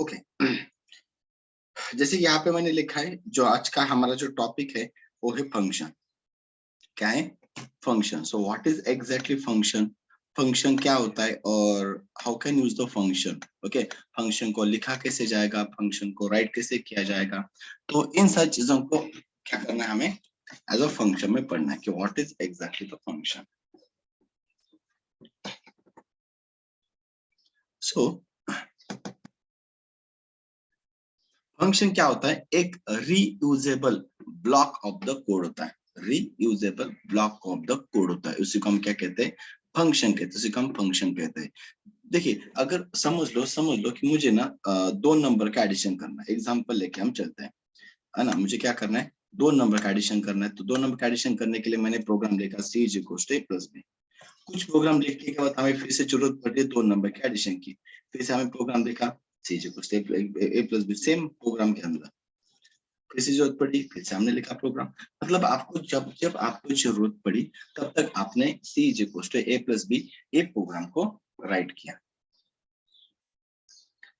Okay. जैसे यहाँ पे मैंने लिखा है, जो आज का हमारा जो टॉपिक है वो है फंक्शन। क्या है? Function. So what is exactly function? Function क्या होता है और how can use the function? Okay, function को लिखा कैसे जाएगा, फंक्शन को राइट कैसे किया जाएगा, तो इन सारी चीजों को क्या करना है हमें एज अ फंक्शन में पढ़ना है कि what is exactly the function. So function क्या होता है? एक reusable block of the code होता है। Reusable block of the code होता है, उसी को हम क्या कहते हैं? फंक्शन कहते हैं। उसी को हम फंक्शन कहते हैं। देखिए, अगर समझ लो कि मुझे ना दो नंबर का एडिशन करना है। एग्जांपल लेके हम चलते हैं, है ना। मुझे क्या करना है? दो नंबर का एडिशन करना है। तो दो नंबर का एडिशन करने के लिए मैंने प्रोग्राम लिखा c is equal to a plus b। कुछ प्रोग्राम लिखने के बाद हमें फिर से जरूरत पड़ी दो नंबर के एडिशन की। फिर से हमें प्रोग्राम लिखा c is equal to a plus b, same program के अंदर। फिर से जरूरत पड़ी, फिर से हमने लिखा प्रोग्राम। मतलब आपको जब जब आपको जरूरत पड़ी तब तक आपने c is equal to a plus b ये प्रोग्राम को राइट किया।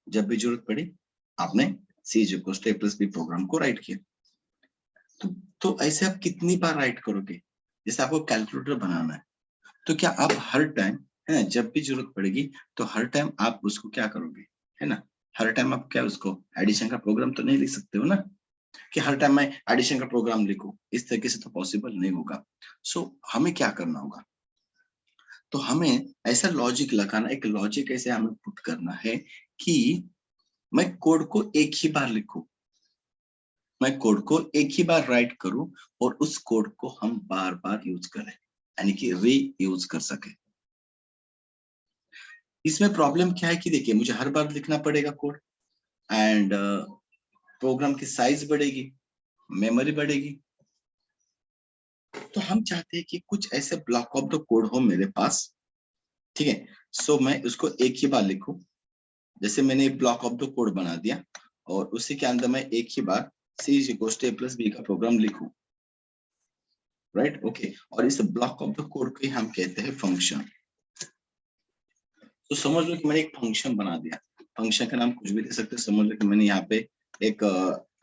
जब भी जरूरत पड़ी आपने c is equal to a plus b program को राइट किया। तो ऐसे आप कितनी बार राइट करोगे? जैसे आपको कैलकुलेटर बनाना है, तो क्या आप हर टाइम, है ना, जब भी जरूरत पड़ेगी तो हर टाइम आप उसको क्या करोगे, है ना? हर टाइम आप क्या उसको एडिशन का प्रोग्राम तो नहीं लिख सकते हो ना, कि हर टाइम मैं एडिशन का प्रोग्राम लिखूं। इस तरीके से तो पॉसिबल नहीं होगा। सो हमें क्या करना होगा? तो हमें ऐसा लॉजिक लगाना, एक लॉजिक ऐसे हमें पुट करना है कि मैं कोड को एक ही बार लिखूं, मैं कोड को एक ही बार राइट करूं और उस कोड को हम बार बार यूज करें, यानी कि री यूज कर सके। इसमें प्रॉब्लम क्या है कि देखिए, मुझे हर बार लिखना पड़ेगा कोड, एंड प्रोग्राम की साइज बढ़ेगी, मेमोरी बढ़ेगी। तो हम चाहते हैं कि कुछ ऐसे ब्लॉक ऑफ द कोड हो मेरे पास, ठीक है। सो मैं उसको एक ही बार लिखूं। जैसे मैंने एक ब्लॉक ऑफ द कोड बना दिया और उसी के अंदर मैं एक ही बार c is equal to a plus b का प्रोग्राम लिखूं, राइट? ओके। और इस ब्लॉक ऑफ द कोड को हम कहते हैं फंक्शन। तो समझ लो कि मैंने एक फंक्शन बना दिया। फंक्शन का नाम कुछ भी दे सकते हो। समझ लो कि मैंने यहाँ पे एक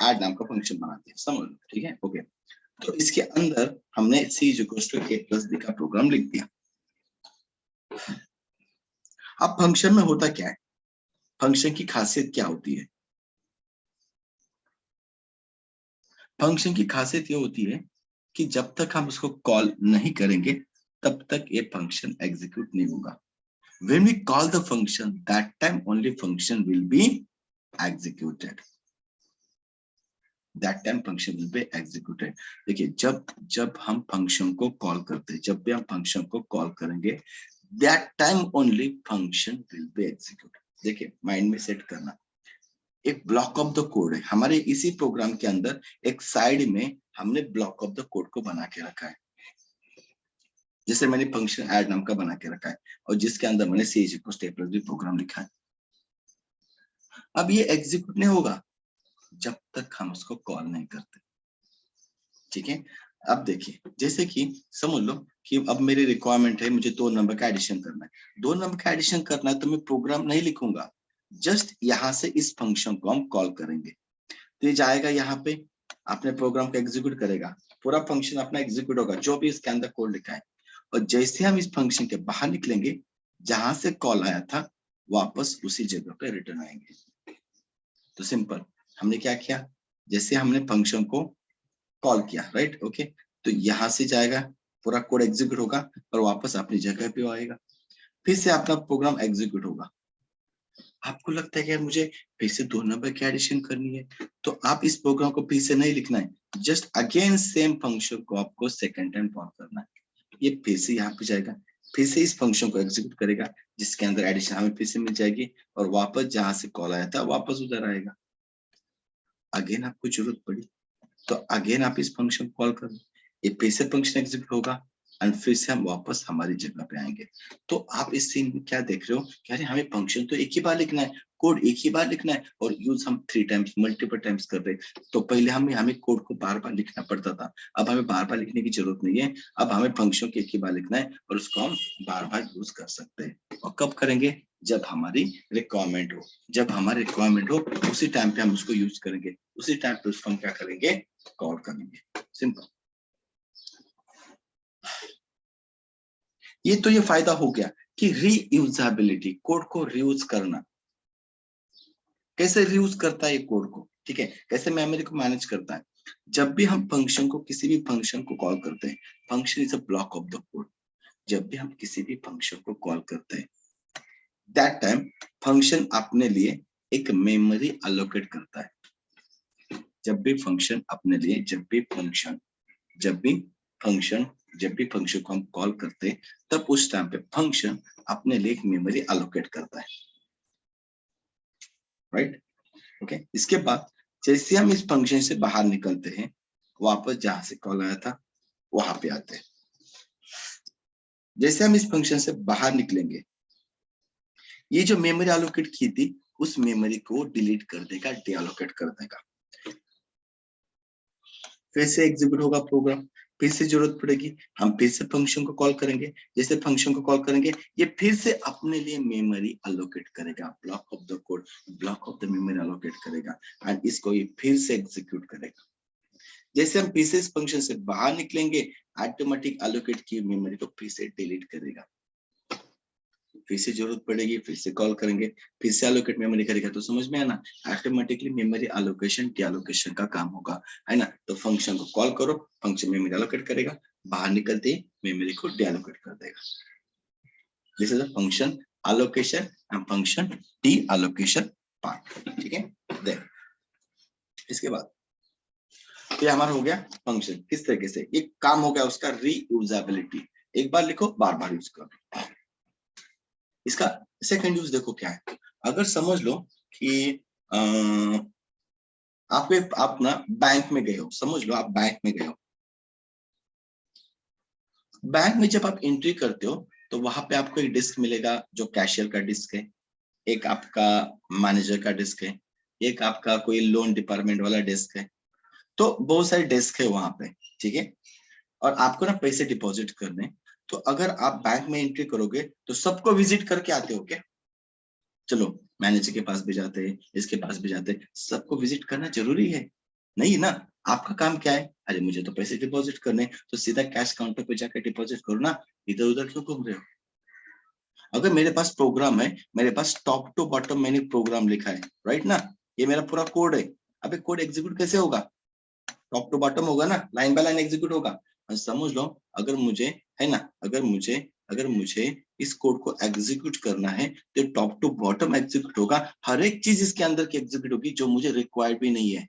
ऐड नाम का फंक्शन बना दिया, समझ लो, ठीक है। ओके, तो इसके अंदर हमने c is equal to a plus b का प्रोग्राम लिख दिया। अब फंक्शन में होता क्या है? फंक्शन की खासियत क्या होती है? फंक्शन की खासियत ये होती है कि जब तक हम उसको कॉल नहीं करेंगे तब तक ये फंक्शन एग्जीक्यूट नहीं होगा। When we call the function, that time only function will be executed. That time function will be executed. देखिए, जब जब हम फंक्शन को कॉल करते हैं, जब भी हम फंक्शन को कॉल करेंगे, that time only function will be executed. देखिए, माइंड में सेट करना, एक ब्लॉक ऑफ द कोड है हमारे इसी प्रोग्राम के अंदर। एक साइड में हमने ब्लॉक ऑफ द कोड को बना के रखा है, जैसे मैंने फंक्शन ऐड नाम का बना के रखा है और जिसके अंदर मैंने c equal to a plus b program लिखा है। अब ये एग्जीक्यूट नहीं होगा जब तक हम उसको कॉल नहीं करते, ठीक है। अब देखिए, जैसे कि समझ लो कि अब मेरी रिक्वायरमेंट है, मुझे दो नंबर का एडिशन करना है। दो नंबर का एडिशन करना है तो मैं प्रोग्राम नहीं लिखूंगा, जस्ट यहाँ से इस फंक्शन को हम कॉल करेंगे। तो ये जाएगा यहाँ पे, अपने प्रोग्राम को एग्जीक्यूट करेगा, पूरा फंक्शन अपना एग्जीक्यूट होगा जो भी इसके अंदर कोड लिखा है। और जैसे हम इस फंक्शन के बाहर निकलेंगे, जहां से कॉल आया था वापस उसी जगह पे रिटर्न आएंगे। तो सिंपल, हमने क्या किया? जैसे हमने फंक्शन को कॉल किया, राइट? ओके, तो यहाँ से जाएगा, पूरा कोड एग्जीक्यूट होगा और वापस अपनी जगह पे आएगा। फिर से अपना प्रोग्राम एग्जीक्यूट होगा। आपको लगता है कि यार मुझे फिर से दो नंबर की एडिशन करनी है, तो आप इस प्रोग्राम को फिर से नहीं लिखना है, जस्ट अगेन सेम फंक्शन को आपको सेकंड टाइम कॉल करना है। ये फिर से यहाँ पे जाएगा, फिर से इस फंक्शन को एग्जीक्यूट करेगा जिसके अंदर एडिशन हमें फिर से मिल जाएगी और वापस जहां से कॉल आया था वापस उधर आएगा। अगेन आपको जरूरत पड़ी तो अगेन आप इस फंक्शन को कॉल करो, ये फिर से फंक्शन एग्जीक्यूट होगा एंड फिर से हम वापस हमारी जगह पे आएंगे। तो आप इस सीन में क्या देख रहे हो कि अरे हमें फंक्शन तो एक ही बार लिखना है, कोड एक ही बार लिखना है और यूज हम 3 टाइम्स मल्टीपल टाइम्स कर रहे हैं। तो पहले हमें कोड को बार बार लिखना पड़ता था, अब हमें बार बार लिखने की जरूरत नहीं है। अब हमें फंक्शन को एक ही बार लिखना है और उसको हम बार बार यूज कर सकते हैं। और कब करेंगे? जब हमारी रिक्वायरमेंट हो, जब हमारी रिक्वायरमेंट हो उसी टाइम पे हम उसको यूज करेंगे, उसी टाइम पे उसको हम क्या करेंगे, कॉल करेंगे, सिंपल। ये तो ये फायदा हो गया कि रीयूजेबिलिटी, कोड को रीयूज करना। कैसे रीयूज करता है ये कोड को, ठीक है, कैसे मेमोरी को मैनेज करता है। जब भी हम फंक्शन को, किसी भी फंक्शन को कॉल करते हैं, function is a block of the code. जब भी हम किसी भी फंक्शन को कॉल करते हैं, दैट टाइम फंक्शन अपने लिए एक मेमोरी अलोकेट करता है। जब भी फंक्शन अपने लिए, जब भी फंक्शन को हम कॉल करते हैं, तब उस टाइम पे फंक्शन अपने लिए एक मेमोरी अलोकेट करता है, राइट। ओके, इसके बाद जैसे हम इस फंक्शन से बाहर निकलते हैं, वापस जहां से कॉल आया था वहां पे आते हैं। जैसे हम इस फंक्शन से बाहर निकलेंगे, ये जो मेमोरी अलोकेट की थी उस मेमोरी को डिलीट कर देगा, डीअलोकेट कर देगा। फिर से एग्जीक्यूट होगा प्रोग्राम, फिर से जरूरत पड़ेगी, हम फिर से फंक्शन को कॉल करेंगे। जैसे फंक्शन को कॉल करेंगे, ये फिर से अपने लिए मेमोरी अलोकेट करेगा, block of the code, block of the memory allocate करेगा, एंड इसको ये फिर से एग्जीक्यूट करेगा। जैसे हम फिर से इस फंक्शन से बाहर निकलेंगे, ऑटोमेटिक अलोकेट की मेमोरी को फिर से डिलीट करेगा। फिर से जरूरत पड़ेगी, फिर से कॉल करेंगे, फिर से अलोकेट मेमोरी करेगा। तो समझ में है ना, ऑटोमेटिकली मेमोरी अलोकेशन डीअलोकेशन का काम होगा, है ना। तो फंक्शन को कॉल करो, फंक्शन मेमोरी अलोकेट करेगा, बाहर निकलते ही मेमोरी को डीअलोकेट कर देगा। This is a function allocation and function deallocation part, ठीक है। देन इसके बाद ये हमारा हो गया फंक्शन, किस तरीके से एक काम हो गया उसका, रीयूजेबिलिटी। एक बार लिखो, बार बार यूज करो। इसका सेकंड यूज देखो क्या है। अगर समझ लो कि आप ना बैंक में गए हो, समझ लो आप बैंक में गए हो। बैंक में जब आप एंट्री करते हो तो वहां पे आपको एक डिस्क मिलेगा जो कैशियर का डिस्क है, एक आपका मैनेजर का डिस्क है, एक आपका कोई लोन डिपार्टमेंट वाला डिस्क है। तो बहुत सारे डेस्क है वहां पे, ठीक है। और आपको ना पैसे डिपॉजिट करने, तो अगर आप बैंक में एंट्री करोगे तो सबको विजिट करके आते हो क्या? चलो मैनेजर के पास भी जाते हैं, इसके पास भी जाते हैं, सबको विजिट करना जरूरी है? नहीं ना। आपका काम क्या है, अरे मुझे तो पैसे डिपॉजिट करने, तो सीधा कैश काउंटर पे जाकर डिपॉजिट करो ना, इधर उधर क्यों घूम रहे हो? अगर मेरे पास प्रोग्राम है, मेरे पास टॉप टू बॉटम मैंने प्रोग्राम लिखा है, राइट ना, ये मेरा पूरा कोड है। अबे कोड एग्जीक्यूट कैसे होगा? टॉप टू बॉटम होगा ना, लाइन बाय लाइन एग्जीक्यूट होगा। और समझ लो, अगर मुझे, है ना, अगर मुझे इस कोड को एग्जीक्यूट करना है तो टॉप टू बॉटम एग्जीक्यूट होगा, हर एक चीज इसके अंदर की एग्जीक्यूट होगी जो मुझे रिक्वायर्ड भी नहीं है,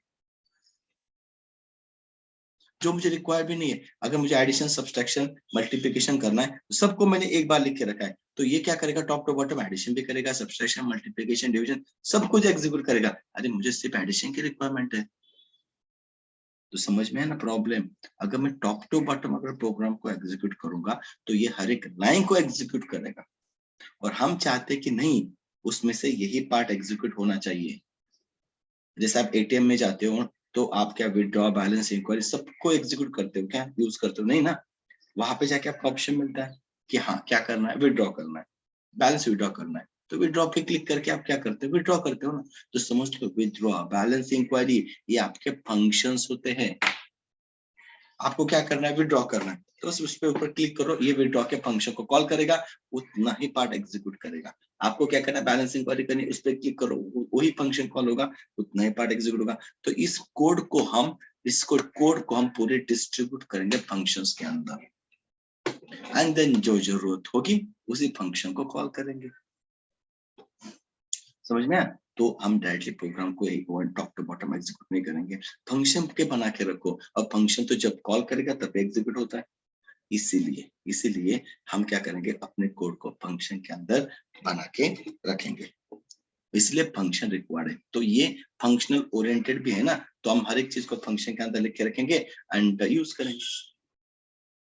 जो मुझे रिक्वायर भी नहीं है। अगर मुझे एडिशन, सब्सट्रैक्शन, मल्टीप्लिकेशन करना है तो सबको मैंने एक बार लिख के रखा है, तो ये क्या करेगा, टॉप टू बॉटम एडिशन भी करेगा, सब्सट्रैक्शन, मल्टीप्लिकेशन, डिवीजन, सब कुछ एग्जीक्यूट करेगा। अरे मुझे सिर्फ एडिशन की रिक्वायरमेंट है। तो समझ में है ना प्रॉब्लम। अगर मैं टॉप टू बॉटम अगर प्रोग्राम को एग्जीक्यूट करूंगा तो ये हर एक लाइन को एग्जीक्यूट करेगा, और हम चाहते कि नहीं, उसमें से यही पार्ट एग्जीक्यूट होना चाहिए। जैसे आप एटीएम में जाते हो तो आप क्या विड्रॉ, बैलेंस इंक्वायरी सबको एग्जीक्यूट करते हो क्या, यूज करते हो नहीं ना। वहां पे जाके आपको ऑप्शन मिलता है कि हाँ क्या करना है, विड्रॉ करना है, बैलेंस विड्रॉ करना है, तो विड्रॉ पे क्लिक करके आप क्या करते हो, विड्रॉ करते हो ना। तो समझ लो विड्रॉ, बैलेंस इंक्वायरी, ये आपके फंक्शंस होते हैं। आपको क्या करना है, विड्रॉ करना है, तो उस पे ऊपर क्लिक करो, ये विड्रॉ के फंक्शन को कॉल करेगा, उतना ही पार्ट एग्जीक्यूट करेगा। आपको क्या करना है, बैलेंस इंक्वायरी करनी, उस पे क्लिक करो, वही फंक्शन कॉल होगा, उतना ही पार्ट एग्जीक्यूट होगा। तो इस कोड को हम पूरे डिस्ट्रीब्यूट करेंगे फंक्शंस के अंदर, एंड देन जो जरूरत होगी उसी फंक्शन को कॉल करेंगे। समझ में आया? तो हम डायरेक्टली प्रोग्राम को एक टॉप टू बॉटम एग्जीक्यूट नहीं करेंगे, फंक्शन के बना के रखो, और फंक्शन तो जब कॉल करेगा तब एग्जीक्यूट होता है। इसीलिए हम क्या करेंगे, अपने कोड को फंक्शन के अंदर बना के रखेंगे। इसलिए फंक्शन रिक्वायर्ड है। तो ये फंक्शनल ओरिएंटेड भी है ना, तो हम हर एक चीज को फंक्शन के अंदर लिख के रखेंगे एंड यूज करेंगे।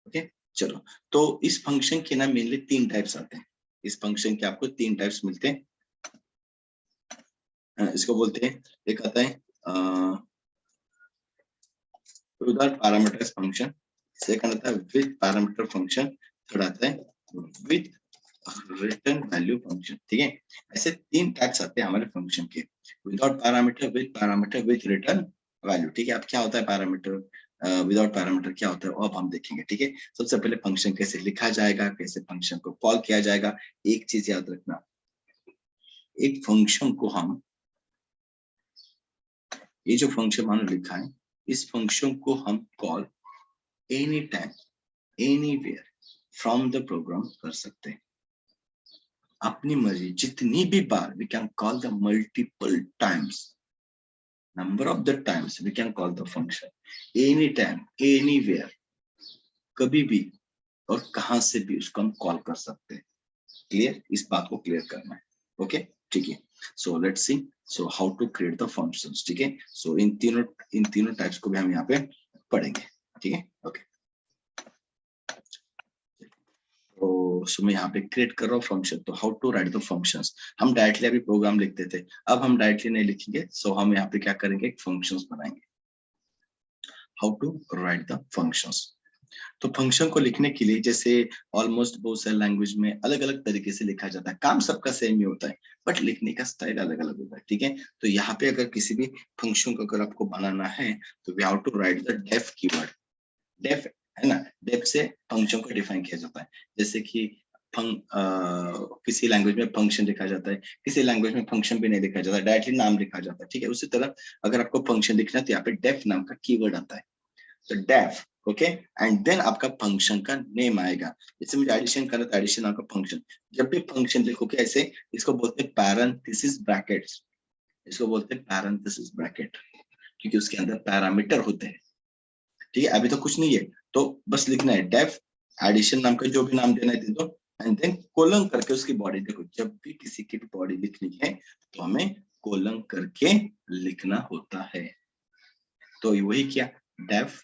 ओके, चलो। तो इस फंक्शन के ना मेनली 3 टाइप्स आते हैं। इस फंक्शन के आपको 3 टाइप्स मिलते हैं। इसको बोलते हैं, एक आता है विदाउट पैरामीटर्स फंक्शन, सेकंड आता है विद पैरामीटर फंक्शन, थर्ड आता है विद रिटर्न वैल्यू फंक्शन, ठीक है। ऐसे 3 टाइप्स आते हैं हमारे फंक्शन के, without parameter, with return value, ठीक है। अब क्या होता है पैरामीटर, विदाउट पैरामीटर क्या होता है, अब हम देखेंगे, ठीक है। सबसे पहले फंक्शन कैसे लिखा जाएगा, कैसे फंक्शन को कॉल किया जाएगा। एक चीज याद रखना, एक फंक्शन को हम, ये जो फंक्शन मैंने लिखा है, इस फंक्शन को हम call any time, anywhere from the program कर सकते हैं, अपनी मर्जी जितनी भी बार। We can call the multiple times, number of the times we can call the function anytime, anywhere, कभी भी और कहां से भी उसको हम कॉल कर सकते हैं। क्लियर, इस बात को क्लियर करना है। ओके, ठीक है। So let's see, so how to create the functions, ठीक है। सो इन तीनों टाइप्स को भी हम यहाँ पे पढ़ेंगे, ठीक है। ओके, तो सो मैं यहाँ पे क्रिएट कर रहा हूँ फंक्शन। तो how to write the functions, हम डायरेक्टली अभी प्रोग्राम लिखते थे, अब हम डायरेक्टली नहीं लिखेंगे। सो हम यहाँ पे क्या करेंगे, फंक्शंस बनाएंगे। How to write the functions, तो फंक्शन को लिखने के लिए जैसे ऑलमोस्ट बहुत सारे लैंग्वेज में अलग अलग तरीके से लिखा जाता है, काम सबका सेम ही होता है, बट लिखने का स्टाइल अलग अलग होता है, ठीक है। तो यहाँ पे अगर किसी भी फंक्शन को अगर आपको बनाना है तो we have to write the def keyword. Def है ना, डेफ से फंक्शन को डिफाइन किया जाता है। जैसे कि किसी लैंग्वेज में फंक्शन लिखा जाता है, किसी लैंग्वेज में फंक्शन भी नहीं लिखा जाता, डायरेक्टली नाम लिखा जाता है, ठीक है। उसी तरह अगर आपको फंक्शन लिखना है तो यहाँ पे डेफ नाम का कीवर्ड आता है, तो डेफ, ओके। एंड देन आपका फंक्शन का नेम आएगा। जैसे मुझे एडिशन करना है तो एडिशन आपका फंक्शन, जब भी फंक्शन लिखोगे ऐसे, इसको बोलते हैं पैरेंथेसिस ब्रैकेट्स, इसको बोलते हैं पैरेंथेसिस ब्रैकेट, क्योंकि उसके अंदर पैरामीटर होते हैं, ठीक है। अभी तो कुछ नहीं है, तो बस लिखना है डेफ एडिशन नाम का जो भी नाम देना है दे दो, एंड देन कोलन करके उसकी बॉडी। देखो, जब भी किसी की भी बॉडी लिखनी है तो हमें कोलन करके लिखना होता है। तो वही किया, डेफ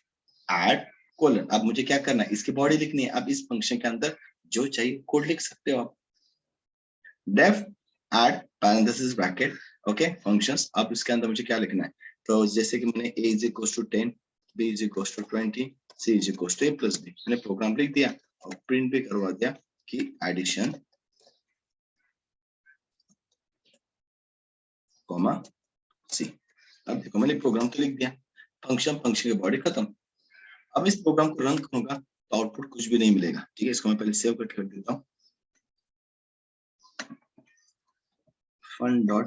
एड कोलन। अब मुझे क्या करना है, इसकी बॉडी लिखनी है। अब इस फंक्शन के अंदर जो चाहिए कोड लिख सकते हो आप, def add parenthesis bracket, okay functions. अब इसके अंदर मुझे क्या लिखना है, तो जैसे कि मैंने a is equal to 10, b is equal to 20, c is equal to a plus b, मैंने प्रोग्राम लिख दिया और प्रिंट भी करवा दिया कि एडिशन कॉमा c। अब देखो मैंने प्रोग्राम तो लिख दिया, फंक्शन की बॉडी खत्म। अब इस प्रोग्राम को रन करूंगा तो आउटपुट कुछ भी नहीं मिलेगा, ठीक है। इसको मैं पहले सेव करके रख देता हूँ, fun.py।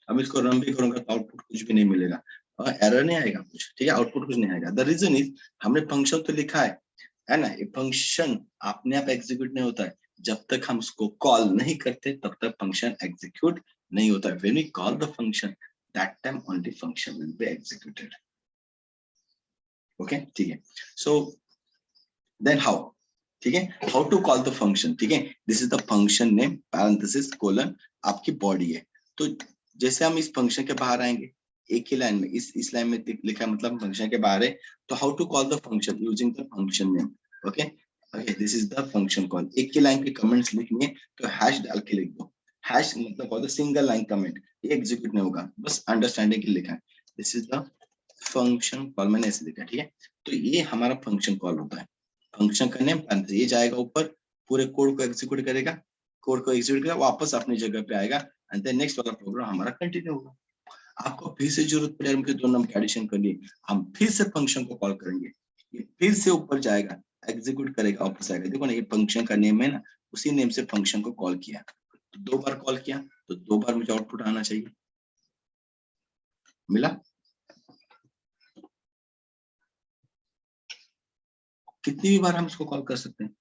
अब इसको रन भी करूंगा तो आउटपुट कुछ भी नहीं मिलेगा, और एरर नहीं आएगा कुछ, ठीक है। आउटपुट कुछ नहीं आएगा। द रीजन इज, हमने फंक्शन तो लिखा है ना, ये फंक्शन अपने आप एग्जीक्यूट नहीं होता है जब तक हम उसको कॉल नहीं करते, तब तक फंक्शन एग्जीक्यूट नहीं होता है। When we call the function, that time only function will be executed, okay, ठीक है। सो देन हाउ, ठीक है, how to call the function, ठीक है। This is the function name parenthesis colon आपकी बॉडी है। तो जैसे हम इस फंक्शन के बाहर आएंगे, एक ही लाइन में, इस लाइन में लिखा है मतलब फंक्शन के बाहर है, तो how to call the function using the function name, okay. Okay, this is the function call. एक ही लाइन के कमेंट्स लिखनी है तो हैश डाल के लिख दो। हैश मतलब होता है सिंगल लाइन कमेंट, ये एग्जीक्यूट नहीं होगा, बस अंडरस्टैंडिंग के लिए लिखा है। This is the function call, मैंने ऐसे लिखा, ठीक है। तो ये हमारा फंक्शन कॉल होता है। फंक्शन का नेम ये जाएगा ऊपर, पूरे कोड को एग्जीक्यूट करेगा, कोड को एग्जीक्यूट करेगा, वापस अपनी जगह पे आएगा, एंड देन नेक्स्ट वाला प्रोग्राम हमारा कंटिन्यू होगा। आपको फिर से जरूरत पड़े हमके दो नंबर एडिशन करनी, हम फिर से फंक्शन को कॉल करेंगे, ये फिर से ऊपर जाएगा, एग्जीक्यूट करेगा, वापस आएगा। देखो ना, ये फंक्शन का नेम है ना, उसी नेम से फंक्शन को कॉल किया, तो 2 बार कॉल किया तो 2 बार मुझे आउटपुट आना चाहिए। मिला? कितनी भी बार हम इसको कॉल कर सकते हैं,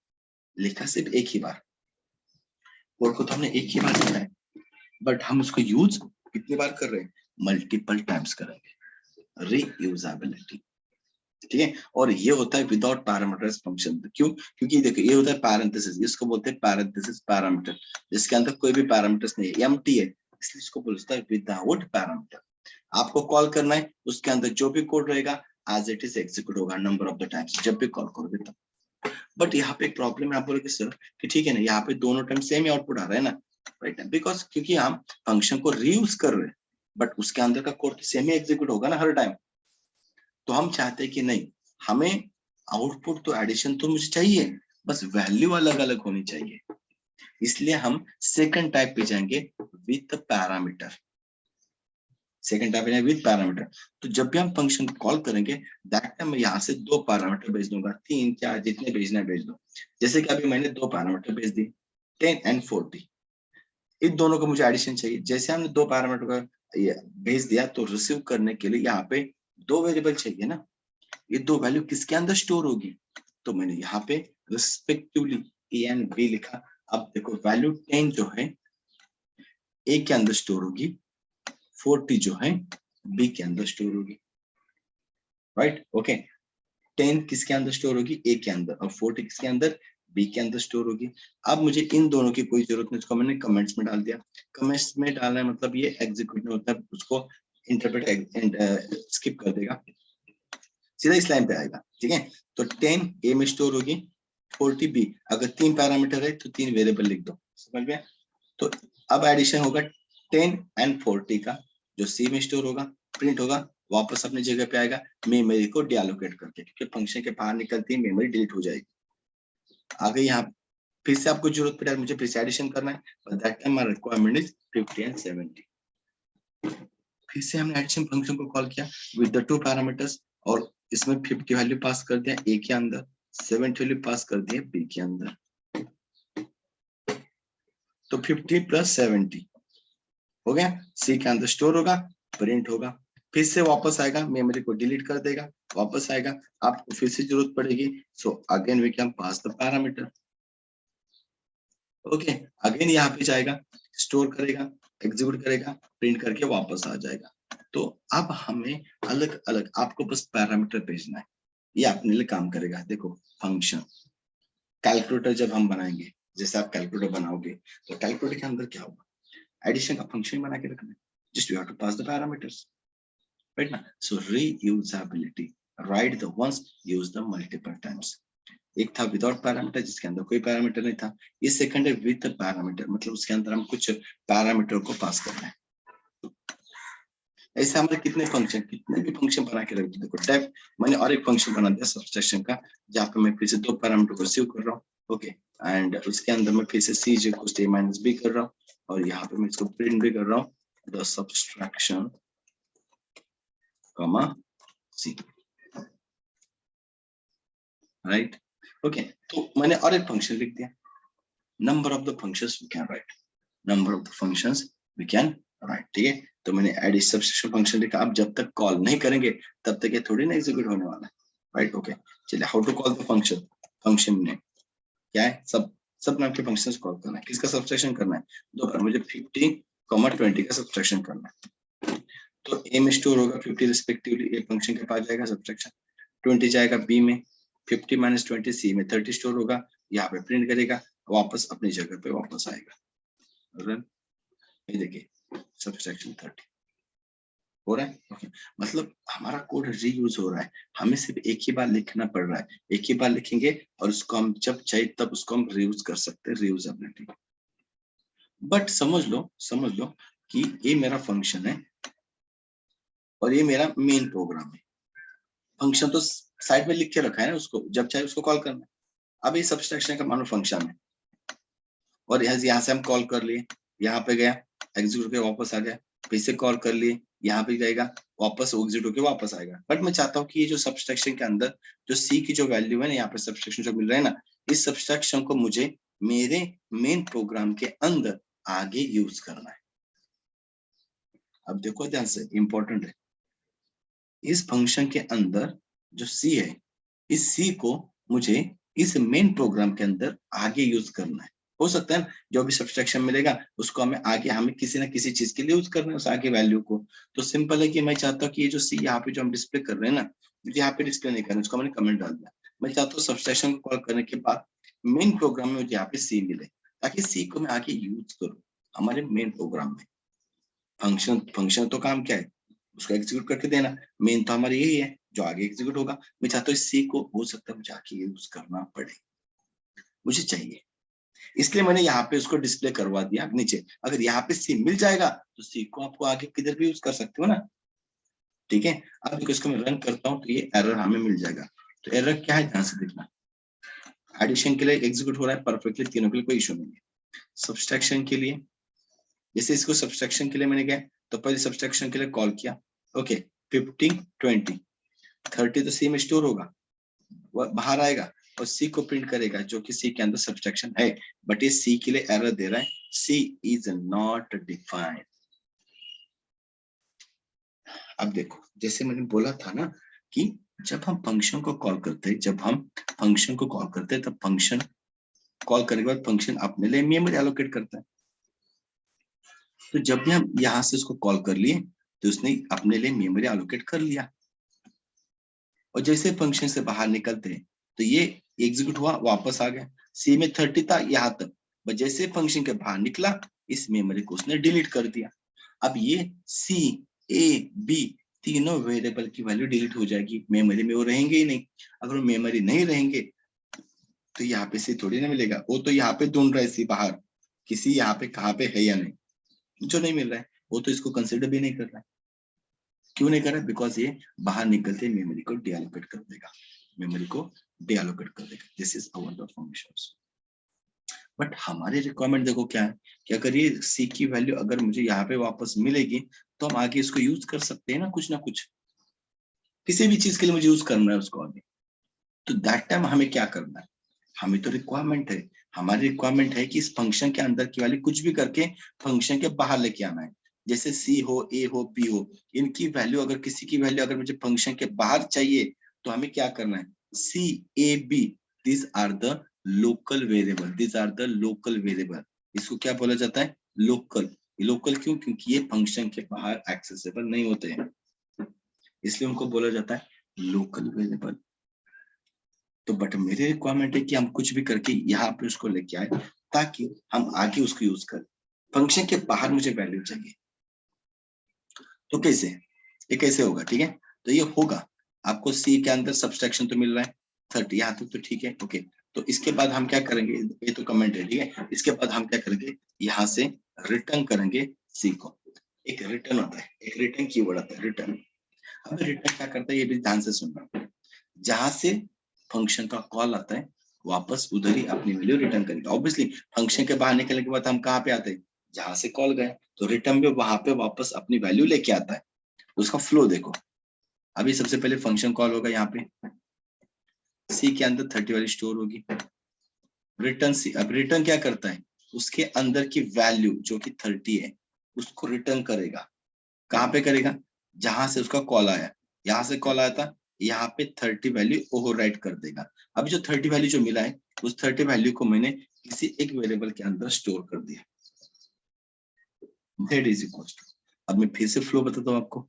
लिखा सिर्फ एक ही बार, कोड को तो हमने एक ही बार लिखा है, बट हम उसको यूज कितनी बार कर रहे हैं, मल्टीपल टाइम्स करेंगे, रीयूजेबिलिटी, ठीक है। और ये होता है विदाउट पैरामीटर्स फंक्शन। क्यों? क्योंकि देखो ये होता है पैरेंथेसिस, इसको बोलते हैं पैरेंथेसिस पैरामीटर, जिसके अंदर कोई भी पैरामीटर्स नहीं है, एम्प्टी है, इसलिए इसको बोलता है विदाउट पैरामीटर। आपको कॉल करना है, उसके अंदर जो भी कोड रहेगा एज इट इज एग्जीक्यूट होगा नंबर ऑफ द टाइम्स, जब भी कॉल करोगे तब। बट यहाँ पे एक प्रॉब्लम है, आप बोलोगे सर कि ठीक है ना, यहाँ पे दोनों टाइम सेम ही आउटपुट आ रहा है ना, राइट, बिकॉज क्योंकि हम फंक्शन को रीयूज कर रहे हैं, बट उसके अंदर का कोड सेम ही एग्जीक्यूट होगा ना हर टाइम। तो हम चाहते हैं कि नहीं, हमें आउटपुट तो एडिशन तो मुझे चाहिए, बस वैल्यू अलग अलग होनी चाहिए, इसलिए हम सेकंड टाइप पे जाएंगे विथ पैरामीटर। सेकंड टाइप है विथ पैरामीटर। तो जब भी हम फंक्शन कॉल करेंगे दैट टाइम मैं यहाँ से 2 पैरामीटर भेज दूंगा, 3 4 जितने भेजना है भेज दो। जैसे कि अभी मैंने 2 पैरामीटर भेज दी 10 एंड 40, इन दोनों को मुझे एडिशन चाहिए। जैसे हमने 2 पैरामीटर का ये भेज दिया तो रिसीव करने के लिए यहाँ पे 2 वेरिएबल चाहिए ना, ये 2 वैल्यू किसके अंदर स्टोर होगी, तो मैंने यहाँ पे रिस्पेक्टिवली ए एंड बी लिखा। अब देखो वैल्यू 10 जो है ए के अंदर स्टोर होगी, 40 जो है बी के अंदर स्टोर होगी, राइट ओके। 10 किसके अंदर स्टोर होगी, ए के अंदर, और 40 किसके अंदर, बी के अंदर स्टोर होगी। अब मुझे इन दोनों की कोई जरूरत नहीं, उसको मैंने कमेंट्स में डाल दिया। कमेंट्स में डालना है मतलब ये एग्जीक्यूट नहीं होता, उसको इंटरप्रेट स्किप कर देगा, सीधा इस लाइन पे आएगा, ठीक है। तो 10 ए में स्टोर होगी, 40 बी। अगर 3 पैरामीटर है तो 3 वेरिएबल लिख दो, समझ में। तो अब एडिशन होगा 10 एंड 40 का, जो सी में स्टोर होगा, प्रिंट होगा, वापस अपनी जगह पे आएगा मेमोरी को डीएलोकेट करके, क्योंकि फंक्शन के बाहर निकलती है मेमोरी डिलीट हो जाएगी। आगे यहाँ फिर से आपको जरूरत पड़े, मुझे फिर से एडिशन करना है, but that time my requirement is 50 and 70। फिर से हमने एडिशन फंक्शन को कॉल किया विद द 2 पैरामीटर्स, और इसमें 50 वैल्यू पास कर दिया ए के अंदर, 70 वैल्यू पास कर दिया बी के अंदर। तो 50 प्लस 70 हो गया, सी के अंदर स्टोर होगा, प्रिंट होगा, फिर से वापस आएगा, मेमोरी को डिलीट कर देगा, वापस आएगा, आपको फिर से जरूरत पड़ेगी, so again we can pass the parameter. Okay, again यहाँ पे जाएगा, स्टोर करेगा, एग्जीक्यूट करेगा, प्रिंट करके वापस आ जाएगा। तो अब हमें अलग अलग आपको बस पैरामीटर भेजना है, ये अपने लिए काम करेगा। देखो फंक्शन कैलकुलेटर जब हम बनाएंगे, जैसे आप कैलकुलेटर बनाओगे तो कैलकुलेटर के अंदर क्या होगा, एडिशन का फंक्शन बना के रखना है, just you have to pass the parameters, right ना। So reusability, right the once, use the multiple times. एक था विदाउट पैरामीटर जिसके अंदर कोई पैरामीटर नहीं था, ये सेकंड है विद पैरामीटर, मतलब उसके अंदर हम कुछ पैरामीटर को पास करना है। ऐसे हमारे कितने भी फंक्शन बना के रख दो। देखो डेफ मैंने और एक फंक्शन बना दिया सब्सट्रैक्शन का, जहाँ पे मैं फिर से 2 पैरामीटर को रिसीव कर रहा हूँ, ओके, एंड उसके अंदर मैं फिर से सी जे को ए माइनस बी कर रहा हूँ, और यहाँ पे मैं इसको प्रिंट भी कर रहा हूँ the subtraction comma C, right okay. तो मैंने और एक फंक्शन लिख दिया, number of the functions we can write, number of the functions we can write, ठीक है। तो मैंने एड सब्सट्रैक्शन फंक्शन लिखा। आप जब तक कॉल नहीं करेंगे तब तक ये थोड़ी ना एग्जीक्यूट होने वाला है, राइट ओके। चलिए how to call the function, function में क्या है, सब नाम के फंक्शंस कॉल करना है। किसका सब्सट्रैक्शन करना है, दो बार, मुझे 50, 20 का सब्सट्रैक्शन करना है। तो ए में स्टोर होगा 50 रिस्पेक्टिवली, ए फंक्शन के पास जाएगा सब्सट्रैक्शन, 20 जाएगा बी में, 50 माइनस 20 सी में, 30 स्टोर होगा, यहाँ पे प्रिंट करेगा, वापस अपनी जगह पे वापस आएगा। ये देखिए सब्सट्रैक्शन 30 हो रहा है, ओके। मतलब हमारा कोड रीयूज हो रहा है, हमें सिर्फ एक ही बार लिखना पड़ रहा है, एक ही बार लिखेंगे और उसको हम जब चाहिए तब उसको हम रीयूज कर सकते हैं, रीयूजेबिलिटी। बट समझ लो कि ये मेरा फंक्शन है और ये मेरा मेन प्रोग्राम है। फंक्शन तो साइड में लिख के रखा है ना, उसको जब चाहे उसको कॉल करना है। अब ये सब्सट्रैक्शन का मानो फंक्शन है, और यहाँ से हम कॉल कर लिए, यहाँ पे गया, एग्जीक्यूट के वापस आ गया, फिर से कॉल कर लिए, यहाँ पे जाएगा, वापस एग्जीक्यूट होके वापस आएगा। बट मैं चाहता हूँ कि ये जो सब्सट्रैक्शन के अंदर जो सी की जो वैल्यू है ना, यहाँ पे सब्सट्रैक्शन जो मिल रहा है ना, इस सब्सट्रैक्शन को मुझे मेरे मेन प्रोग्राम के अंदर आगे यूज करना है। अब देखो ध्यान से, इंपॉर्टेंट है, इस फंक्शन के अंदर जो सी है, इस सी को मुझे इस मेन प्रोग्राम के अंदर आगे यूज करना है। हो सकता है जो भी सब्सट्रैक्शन मिलेगा उसको हमें आगे, हमें किसी ना किसी चीज के लिए यूज करना है उस आगे वैल्यू को। तो सिंपल है कि मैं चाहता हूँ कि ये जो सी यहाँ पे जो हम डिस्प्ले कर रहे हैं ना, मुझे यहाँ पे डिस्प्ले नहीं करना, उसको मैंने कमेंट डाल दिया। मैं चाहता हूँ सब्सट्रैक्शन को कॉल करने के बाद मेन प्रोग्राम में मुझे यहाँ पे सी मिले, ताकि सी को मैं आगे यूज करूँ हमारे मेन प्रोग्राम में। फंक्शन तो काम क्या है, उसको एग्जीक्यूट करके देना, मेन तो हमारा यही है जो आगे एग्जीक्यूट होगा। मैं चाहता हूँ इस सी को, हो सकता है मुझे आगे यूज करना पड़े, मुझे चाहिए, इसलिए मैंने यहाँ पे उसको डिस्प्ले करवा दिया नीचे। अगर यहाँ पे सी मिल जाएगा तो सी को आपको आगे किधर भी यूज कर सकते हो ना, ठीक है। अब देखो इसको मैं रन करता हूँ तो ये एरर हमें मिल जाएगा। तो एरर क्या है, ध्यान से देखना, एडिशन के लिए एग्जीक्यूट हो रहा है परफेक्टली, तीनों के लिए कोई इशू नहीं है। सब्सट्रैक्शन के लिए, जैसे इसको सब्सट्रैक्शन के लिए मैंने गया तो पहले सब्सट्रैक्शन के लिए कॉल किया, ओके 50 20 30 तो सी में स्टोर होगा, वो बाहर आएगा और सी को प्रिंट करेगा जो कि सी के अंदर सब्सट्रैक्शन है, बट ये सी के लिए एरर दे रहा है, सी इज नॉट डिफाइंड। अब देखो जैसे मैंने बोला था ना कि जब हम फंक्शन को कॉल करते हैं, जब हम फंक्शन को कॉल करते हैं तब फंक्शन कॉल करने के बाद फंक्शन अपने लिए मेमोरी एलोकेट करता है। तो जब भी हम यहां से उसको कॉल कर लिए तो उसने अपने लिए मेमोरी एलोकेट कर लिया, और जैसे फंक्शन से बाहर निकलते हैं तो ये एग्जीक्यूट हुआ, वापस आ गया, सी में 30 था यहाँ तक, बट जैसे फंक्शन के बाहर निकला इस मेमोरी को उसने डिलीट कर दिया। अब ये सी ए बी तीनों वेरिएबल की वैल्यू डिलीट हो जाएगी, मेमोरी में वो रहेंगे ही नहीं। अगर वो मेमोरी नहीं रहेंगे तो यहाँ पे सी थोड़ी ना मिलेगा, वो तो यहाँ पे ढूंढ रहा है सी बाहर किसी यहाँ पे कहाँ पे है या नहीं, जो नहीं मिल रहा है वो तो इसको कंसिडर भी नहीं कर रहा है। क्यों नहीं कर रहा है? बिकॉज ये बाहर निकलते मेमोरी को डीएलोकेट कर देगा, मेमोरी को डीएलोकेट कर देगा। This is our performance. But हमारी रिक्वायरमेंट देखो क्या है कि अगर ये सी की वैल्यू अगर मुझे यहाँ पे वापस मिलेगी तो हम आगे इसको यूज कर सकते हैं ना कुछ, किसी भी चीज के लिए मुझे यूज करना है उसको आगे, तो दैट टाइम हमें क्या करना है, हमें तो रिक्वायरमेंट है, हमारी रिक्वायरमेंट है कि इस फंक्शन के अंदर की वैल्यू कुछ भी करके फंक्शन के बाहर लेके आना है। जैसे सी हो, ए हो, बी हो, इनकी वैल्यू अगर किसी की वैल्यू अगर मुझे फंक्शन के बाहर चाहिए तो हमें क्या करना है, C A B this are the local variable, this are the local variable. इसको क्या बोला जाता है, लोकल। लोकल क्यों, क्योंकि ये फंक्शन के बाहर एक्सेसिबल नहीं होते हैं, इसलिए उनको बोला जाता है लोकल वेरिएबल। तो बट मेरी रिक्वायरमेंट है कि हम कुछ भी करके यहाँ पे उसको लेके आए ताकि हम आगे उसको यूज करें, फंक्शन के बाहर मुझे वैल्यू चाहिए। तो कैसे, ये कैसे होगा, ठीक है, तो ये होगा, आपको सी के अंदर सब्सट्रैक्शन तो मिल रहा है 30, यहाँ तक तो ठीक है, ओके। तो इसके बाद हम क्या करेंगे, ये तो कमेंट है, ठीक है, इसके बाद हम क्या करेंगे, यहाँ से रिटर्न करेंगे सी को। एक रिटर्न होता है, एक रिटर्न कीवर्ड आता है रिटर्न। अब रिटर्न क्या करता है ये भी ध्यान से सुनना, जहां से फंक्शन का कॉल आता है वापस उधर ही अपनी वैल्यू रिटर्न करेगा। ऑब्वियसली फंक्शन के बाहर निकलने के बाद हम कहाँ पे आते हैं, जहां से कॉल गए, तो रिटर्न में वहां पे वापस अपनी वैल्यू लेके आता है। उसका फ्लो देखो, अभी सबसे पहले फंक्शन कॉल होगा, यहाँ पे सी के अंदर 30 वैल्यू स्टोर होगी, रिटर्न सी। अब रिटर्न क्या करता है, उसके अंदर की वैल्यू जो कि 30 है उसको रिटर्न करेगा। कहाँ पे करेगा, जहां से उसका कॉल आया, यहाँ से कॉल आया था, यहाँ पे 30 वैल्यू ओवरराइट कर देगा। अब जो 30 वैल्यू जो मिला है उस 30 वैल्यू को मैंने किसी एक वेरिएबल के अंदर स्टोर कर दिया, दैट इज इक्वल्स टू। अब मैं फिर से फ्लो बताता हूँ आपको।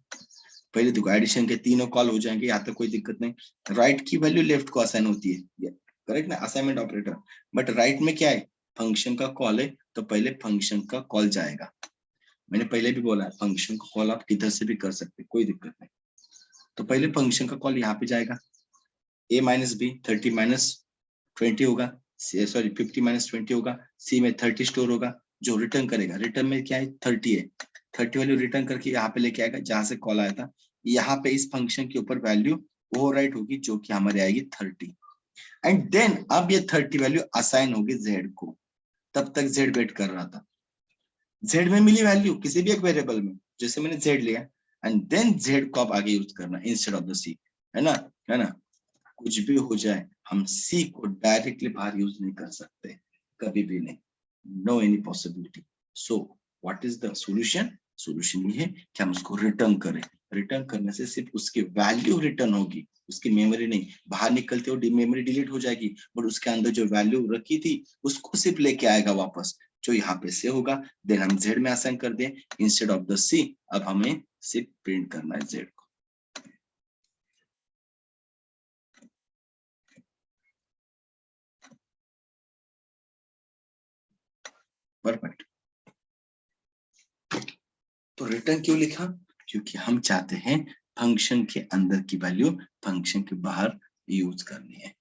पहले देखो एडिशन के तीनों कॉल हो जाएंगे, यहाँ तक कोई दिक्कत नहीं। राइट की वैल्यू लेफ्ट को असाइन होती है, करेक्ट ना, असाइनमेंट ऑपरेटर। बट राइट में क्या है, फंक्शन का कॉल है तो पहले फंक्शन का कॉल जाएगा। मैंने पहले भी बोला है फंक्शन का कॉल आप किधर से भी कर सकते, कोई दिक्कत नहीं। तो पहले फंक्शन का कॉल यहाँ पे जाएगा, a माइनस बी 30 माइनस 20 होगा, सॉरी 50 माइनस 20 होगा, सी में 30 स्टोर होगा, जो रिटर्न करेगा, रिटर्न में क्या है 30 है, 30 वैल्यू रिटर्न करके यहाँ पे लेके आएगा जहां से कॉल आया था। यहाँ पे इस फंक्शन के ऊपर वैल्यू ओवरराइट होगी जो कि हमारी आएगी 30, एंड देन अब ये 30 वैल्यू असाइन होगी जेड को। तब तक जेड वेट कर रहा था, जेड में मिली वैल्यू किसी भी एक वेरिएबल में, जैसे मैंने जेड लिया, एंड देन जेड को आप आगे यूज करना इंस्टेड ऑफ द सी, है ना, है ना। कुछ भी हो जाए हम सी को डायरेक्टली बाहर यूज नहीं कर सकते, कभी भी नहीं, no any possibility. So what is the solution, solution ये है कि हम उसको रिटर्न करें। रिटर्न करने से सिर्फ उसकी वैल्यू रिटर्न होगी, उसकी मेमोरी नहीं। बाहर निकलते हो मेमोरी डिलीट हो जाएगी, बट उसके अंदर जो वैल्यू रखी थी उसको सिर्फ लेके आएगा वापस, जो यहाँ पे से होगा। देन हम जेड में असाइन कर दें इंस्टेड ऑफ द सी। अब हमें सिर्फ प्रिंट करना है जेड को। परफेक्ट। तो रिटर्न क्यों लिखा, क्योंकि हम चाहते हैं फंक्शन के अंदर की वैल्यू फंक्शन के बाहर यूज करनी है।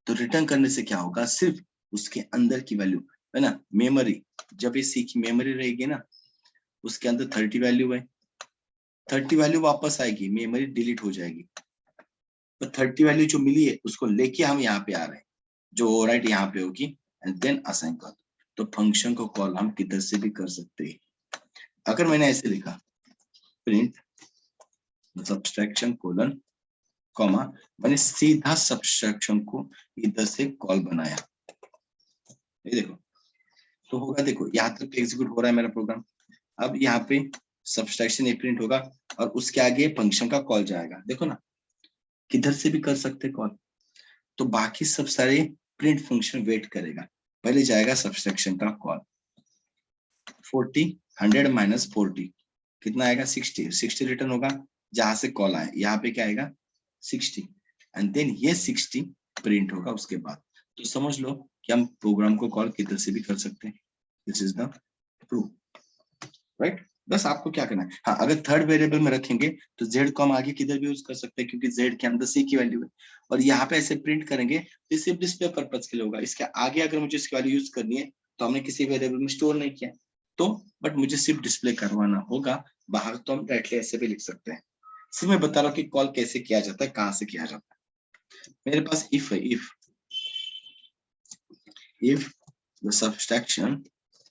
तो रिटर्न करने से क्या होगा, सिर्फ उसके अंदर की वैल्यू, है ना, मेमोरी, जब ये सी की मेमोरी रहेगी ना उसके अंदर 30 वैल्यू है, 30 वैल्यू वापस आएगी, मेमोरी डिलीट हो जाएगी। तो 30 वैल्यू जो मिली है उसको लेके हम यहाँ पे आ रहे हैं, जो ओवरराइट यहाँ पे होगी एंड देन असाइन कर दो। तो फंक्शन को कॉल हम किधर से भी कर सकते हैं। अगर मैंने ऐसे लिखा प्रिंट सब्सट्रैक्शन कोलन कॉमा, मैंने सीधा सब्सट्रैक्शन को इधर से कॉल बनाया, ये देखो तो होगा, देखो यहाँ तक एग्जीक्यूट हो रहा है मेरा प्रोग्राम। अब यहाँ पे सब्सट्रैक्शन ए प्रिंट होगा और उसके आगे फंक्शन का कॉल जाएगा, देखो ना किधर से भी कर सकते कॉल। तो बाकी सब सारे प्रिंट फंक्शन वेट करेगा, पहले जाएगा सब्सट्रैक्शन का कॉल। 40 100 माइनस 40 कितना आएगा 60, 60 रिटर्न होगा जहां से कॉल आए, यहाँ पे क्या आएगा 60 एंड देन ये 60 प्रिंट होगा उसके बाद। तो समझ लो कि हम प्रोग्राम को कॉल किधर से भी कर सकते हैं। This is the proof, right. बस आपको क्या करना है, हाँ अगर थर्ड वेरिएबल में रखेंगे तो z को हम आगे किधर भी यूज कर सकते हैं क्योंकि z के अंदर c की वैल्यू है, और यहाँ पे ऐसे प्रिंट करेंगे तो सिर्फ डिस्प्ले पर्पज के लिए होगा। इसके आगे अगर मुझे इसकी वैल्यू यूज करनी है तो हमने किसी वेरिएबल में स्टोर नहीं किया, तो बट मुझे सिर्फ डिस्प्ले करवाना होगा बाहर, तो हम डायरेक्टली ऐसे भी लिख सकते हैं। सिर्फ मैं बता रहा हूँ कि कॉल कैसे किया जाता है, कहाँ से किया जाता है। मेरे पास इफ है, if the subtraction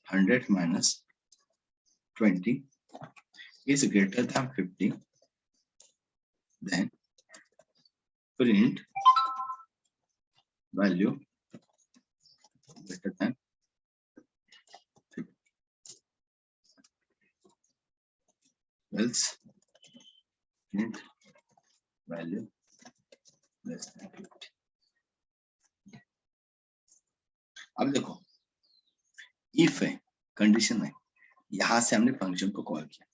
100 minus 20 is greater than 50, then print value greater than 50, else print value less than 50। अब देखो इफ है, कंडीशन है, यहां से हमने फंक्शन को कॉल किया,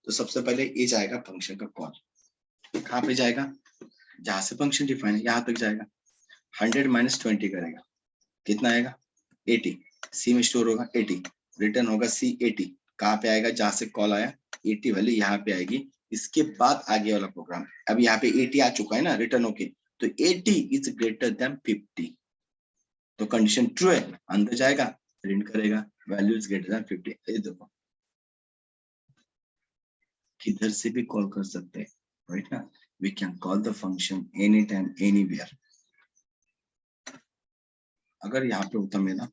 तो सबसे पहले ये जाएगा फंक्शन का कॉल, कहाँ पे जाएगा, जहां से फंक्शन डिफाइन है यहां तक जाएगा। 100 माइनस 20 करेगा, कितना आएगा 80, सी में स्टोर होगा 80, रिटर्न होगा सी 80, कहाँ पे आएगा जहां से कॉल आया 80 वैल्यू यहाँ पे आएगी। इसके बाद आगे वाला प्रोग्राम, अब यहाँ पे 80 आ चुका है ना रिटर्न होके, तो 80 इज ग्रेटर देन 50, तो कंडीशन ट्रू है, अंदर जाएगा प्रिंट करेगा वैल्यू इज ग्रेटर देन 50। ये देखो किधर से भी कॉल कर सकते हैं, राइट ना, we can call the function any time anywhere. अगर यहाँ पे होता मेरा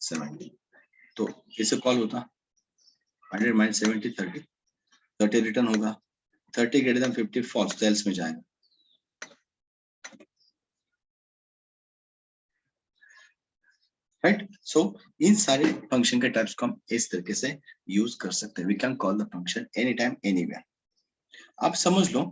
70 तो कैसे कॉल होता, 100 माइनस 70 30, 30 रिटर्न होगा, 30 ग्रेटर देन 50 फॉल्स, सेल्स में जाएगा, राइट। सो इन सारे फंक्शन के टाइप्स को हम इस तरीके से यूज कर सकते हैं, we can call the function any time anywhere. आप समझ लो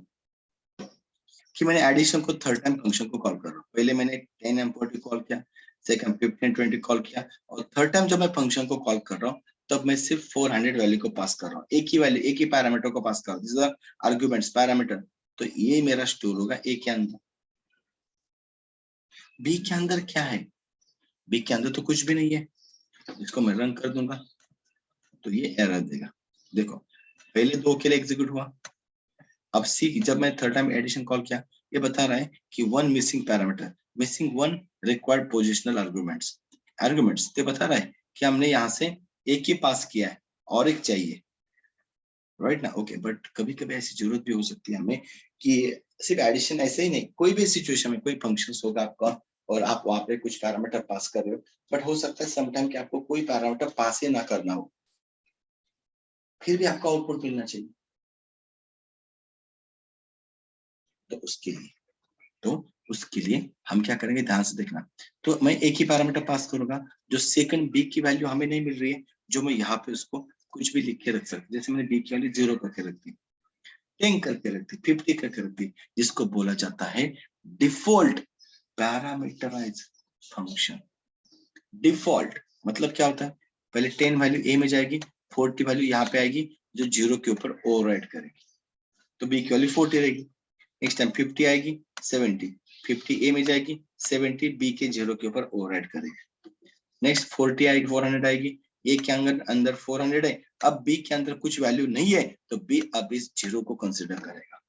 कि मैंने एडिशन को थर्ड टाइम फंक्शन को कॉल कर रहा हूँ, पहले मैंने 10 and 40 कॉल किया, सेकंड 15 and 20 कॉल किया, और थर्ड टाइम जब मैं फंक्शन को कॉल कर रहा हूँ तब मैं सिर्फ 400 वैल्यू को पास कर रहा हूँ, एक ही वैल्यू एक ही पैरामीटर को पास कर रहा हूँ, दिस आर आर्गुमेंट्स पैरामीटर। तो ये मेरा स्टोर होगा ए के अंदर। बी के अंदर क्या है, बी के अंदर तो कुछ भी नहीं है, इसको मैं रन कर दूंगा तो ये एरर देगा। देखो पहले 2 के लिए एग्जीक्यूट हुआ, अब सी जब मैं थर्ड टाइम एडिशन कॉल किया, ये बता रहा है कि 1 missing parameter, missing 1 required positional arguments, arguments तो बता रहा है कि हमने यहाँ से एक ही पास किया है और एक चाहिए, राइट ना। ओके, बट कभी कभी ऐसी जरूरत भी हो सकती है हमें कि सिर्फ एडिशन ऐसे ही नहीं, कोई भी सिचुएशन में कोई फंक्शन होगा आपका और आप वहां पे कुछ पैरामीटर पास कर रहे हो, बट हो सकता है समटाइम कि आपको कोई पैरामीटर पास ही ना करना हो, फिर भी आपका आउटपुट मिलना चाहिए। तो उसके लिए हम क्या करेंगे, ध्यान से देखना। तो मैं एक ही पैरामीटर पास करूंगा, जो सेकंड बी की वैल्यू हमें नहीं मिल रही है, जो मैं यहाँ पे उसको कुछ भी लिख के रख सकता, जैसे मैंने बी की वैल्यू 0 करके रख दी, 10 करके रख दी, 50 करके रख दी, जिसको बोला जाता है डिफॉल्ट पैरामीटराइज फंक्शन। डिफॉल्ट मतलब क्या होता है, पहले 10 वैल्यू ए में जाएगी, 40 वैल्यू यहाँ पे आएगी जो 0 के ऊपर ओवरराइट करेगी, तो बी की वैल्यू 40 रहेगी। नेक्स्ट टाइम 50 आएगी, 70, 50 ए में जाएगी, 70 बी के 0 के ऊपर ओवरराइट करेगी। नेक्स्ट 40 आएगी, 400 आएगी, ए के अंदर 400 है, अब बी के अंदर कुछ वैल्यू नहीं है तो बी अब इस 0 को कंसिडर करेगा।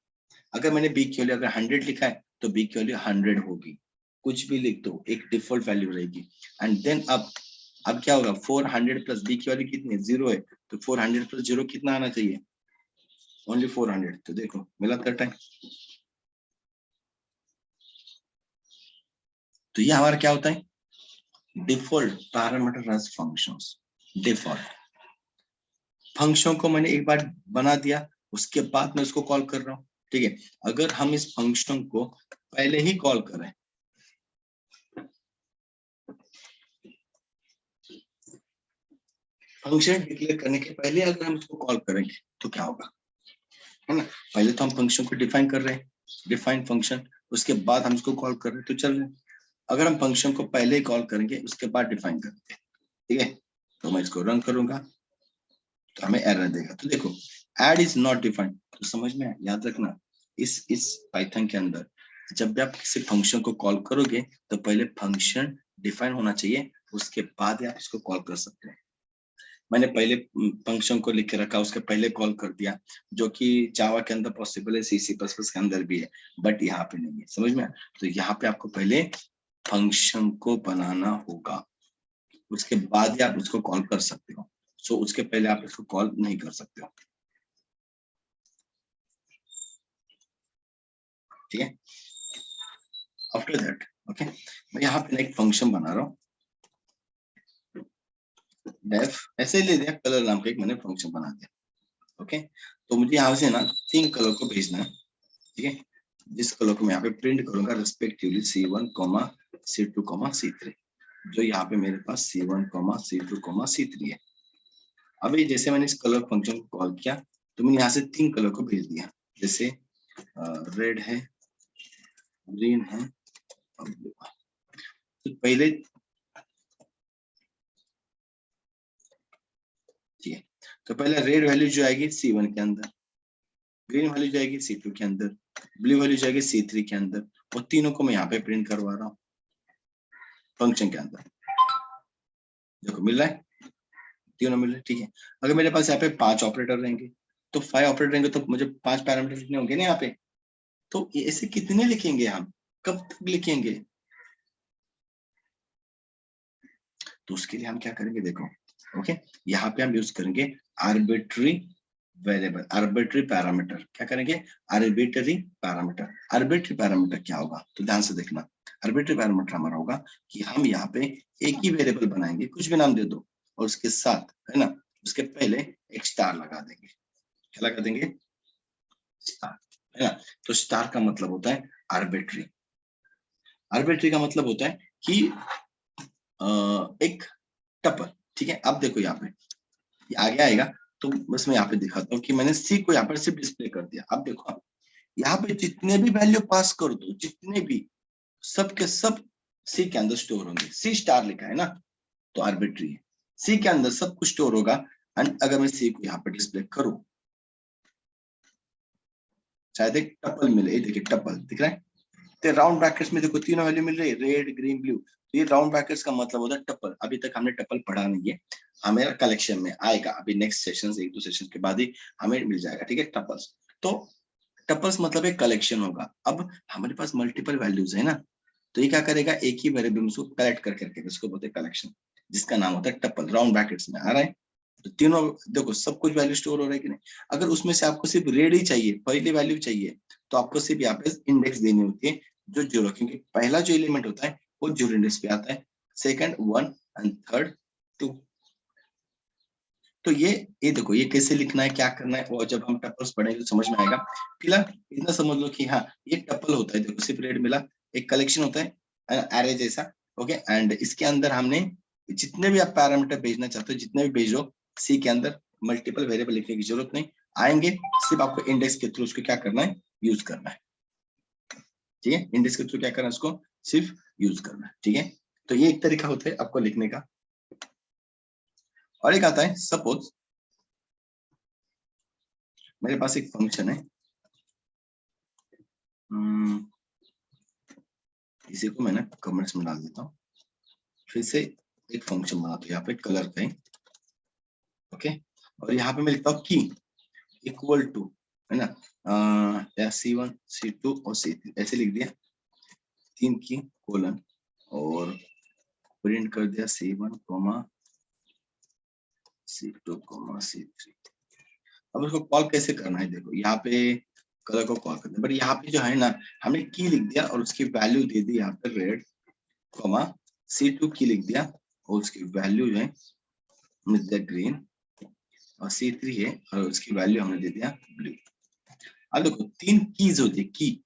अगर मैंने बी की वैल्यू अगर 100 लिखा है तो बी की वैल्यू 100 होगी, कुछ भी लिख दो एक डिफॉल्ट वैल्यू रहेगी। एंड देन अब क्या होगा, 400 प्लस बी की वैल्यू कितनी है 0 है, तो 400 प्लस 0 कितना आना चाहिए, ओनली 400, तो देखो मिला थर्ड टाइम। तो ये हमारा क्या होता है, default parameter as functions. Default function को मैंने एक बार बना दिया, उसके बाद मैं उसको कॉल कर रहा हूँ, ठीक है। अगर हम इस फंक्शन को पहले ही कॉल करें, फंक्शन डिक्लेयर करने के पहले अगर हम इसको कॉल करेंगे तो क्या होगा, है ना। पहले तो हम फंक्शन को डिफाइन कर रहे हैं, डिफाइन फंक्शन, उसके बाद हम इसको कॉल कर रहे हैं तो चल रहे हैं। अगर हम फंक्शन को पहले ही कॉल करेंगे उसके बाद डिफाइन करेंगे, ठीक है, तो मैं इसको रन करूंगा तो हमें एरर देगा। तो देखो एड इज नॉट डिफाइंड, तो समझ में याद रखना, इस पाइथन के अंदर जब भी आप किसी फंक्शन को कॉल करोगे तो पहले फंक्शन डिफाइन होना चाहिए, उसके बाद ही आप इसको कॉल कर सकते हैं। मैंने पहले फंक्शन को लिख के रखा, उसके पहले कॉल कर दिया, जो कि जावा के अंदर पॉसिबल है, सी प्लस प्लस के अंदर भी है, बट यहाँ पे नहीं है, समझ में। तो यहाँ पे आपको पहले फंक्शन को बनाना होगा, उसके बाद ही आप उसको कॉल कर सकते हो। सो उसके पहले आप इसको कॉल नहीं कर सकते हो, ठीक है। आफ्टर दैट ओके, मैं यहाँ पे एक फंक्शन बना रहा हूँ, डेफ ऐसे ले दिया, कलर नाम का एक मैंने फंक्शन बना दिया, ओके। तो मुझे यहाँ से ना 3 कलर को भेजना है, ठीक है, जिस कलर को मैं यहाँ पे प्रिंट करूंगा रिस्पेक्टिवली C1, C2, C3, जो यहाँ पे मेरे पास C1, C2, C3 है। अभी जैसे मैंने इस कलर फंक्शन को कॉल किया तो मैंने यहाँ से 3 कलर को भेज दिया, जैसे रेड है, ग्रीन है और ब्लू। तो पहले ठीक है, तो पहले रेड वैल्यू जो आएगी C1 के अंदर, ग्रीन वैल्यू जाएगी C2 के अंदर, ब्लू वैल्यू जाएगी C3 के अंदर, और तीनों को मैं यहाँ पे प्रिंट करवा रहा हूँ फंक्शन के अंदर। देखो मिल रहा है, तीनों मिल रहे, ठीक है। अगर मेरे पास यहाँ पे 5 ऑपरेटर रहेंगे तो 5 ऑपरेटर रहेंगे तो मुझे 5 पैरामीटर लिखने होंगे ना यहाँ पे। तो ऐसे कितने लिखेंगे हम, कब तक लिखेंगे, तो उसके लिए हम क्या करेंगे, देखो ओके, यहाँ पे हम यूज करेंगे आर्बिट्री वेरिएबल, आर्बिट्री पैरामीटर। क्या करेंगे, आर्बिट्री पैरामीटर। आर्बिट्री पैरामीटर क्या होगा, तो ध्यान से देखना, आर्बिट्री पैरामीटर हमारा होगा कि हम यहाँ पे एक ही वेरिएबल बनाएंगे, कुछ भी नाम दे दो, और उसके साथ है ना, उसके पहले एक स्टार लगा देंगे। क्या लगा देंगे, स्टार, है ना। तो स्टार का मतलब होता है आर्बिट्री। आर्बिट्री का मतलब होता है कि एक टपल, ठीक है। अब देखो यहाँ पे ये आगे आएगा, तो बस मैं यहाँ पे दिखाता हूँ कि मैंने सी को यहाँ पर सिर्फ डिस्प्ले कर दिया। अब देखो आप यहाँ पे जितने भी वैल्यू पास कर दो, जितने भी, सब के सब सी के अंदर स्टोर होंगे। सी स्टार लिखा है ना, तो आर्बिट्री है, सी के अंदर सब कुछ स्टोर होगा। एंड अगर मैं सी को यहाँ पे डिस्प्ले करूँ, शायद एक टपल मिले, देखिए टपल दिख रहा है, तो राउंड ब्रैकेट्स में देखो तीनों वैल्यू मिल रही है, रेड ग्रीन ब्लू। तो ये राउंड ब्रैकेट्स का मतलब होता है टपल। अभी तक हमने टपल पढ़ा नहीं है, हमें कलेक्शन में आएगा, अभी नेक्स्ट सेशन से 1-2 सेशन के बाद ही हमें मिल जाएगा, ठीक है, टपल्स। तो टपल्स मतलब एक कलेक्शन होगा। अब हमारे पास मल्टीपल वैल्यूज है ना, तो ये क्या करेगा, एक ही वेरिएबल को कलेक्ट कर करके इसको बोलते हैं कलेक्शन, जिसका नाम होता है टपल। राउंड ब्रैकेट्स में आ रहा है, तो तीनों देखो सब कुछ वैल्यू स्टोर हो रहा है कि नहीं। अगर उसमें से आपको सिर्फ रेड ही चाहिए, पहली वैल्यू चाहिए, तो आपको सिर्फ यहाँ पे इंडेक्स देनी होती है जो 0, क्योंकि पहला जो एलिमेंट होता है वो 0 इंडेक्स पे आता है, सेकंड 1 एंड थर्ड 2। तो ये देखो ये कैसे लिखना है, क्या करना है, और जब हम टपल्स पढ़ेंगे तो समझ में आएगा। फिलहाल इतना समझ लो कि हाँ ये टपल होता है, देखो सिर्फ रेड मिला, एक कलेक्शन होता है एरे जैसा, ओके। एंड इसके अंदर हमने जितने भी आप पैरामीटर भेजना चाहते हो, जितने भी भेजो, सी के अंदर मल्टीपल वेरिएबल लिखने की जरूरत नहीं आएंगे, सिर्फ आपको इंडेक्स के थ्रू उसको क्या करना है, यूज करना है, ठीक है। इंडेक्स के थ्रू क्या करना है, उसको सिर्फ यूज करना है, ठीक है। तो ये एक तरीका होता है आपको लिखने का। और एक आता है सपोज मेरे पास एक फंक्शन है, इसी को मैंने कमेंट्स में डाल देता हूँ, फिर से एक फंक्शन बनाता हूँ यहाँ पे कलर का, ओके। और यहाँ पे मैं लिखता हूँ की इक्वल टू, है ना, C1, C2 और C3 ऐसे लिख दिया, 3 की कोलन, और प्रिंट कर दिया C1, C2, C3। अब उसको कॉल कैसे करना है, देखो यहाँ पे कलर को कॉल करना है, बट यहाँ पे जो है ना, हमने की लिख दिया और उसकी वैल्यू दे दी यहाँ पे रेड, कॉमा C2 की लिख दिया और उसकी वैल्यू जो है हमने दिया ग्रीन, और C3 है और उसकी वैल्यू हमने दे दिया ब्लू। अब देखो 3 कीज होती है, की,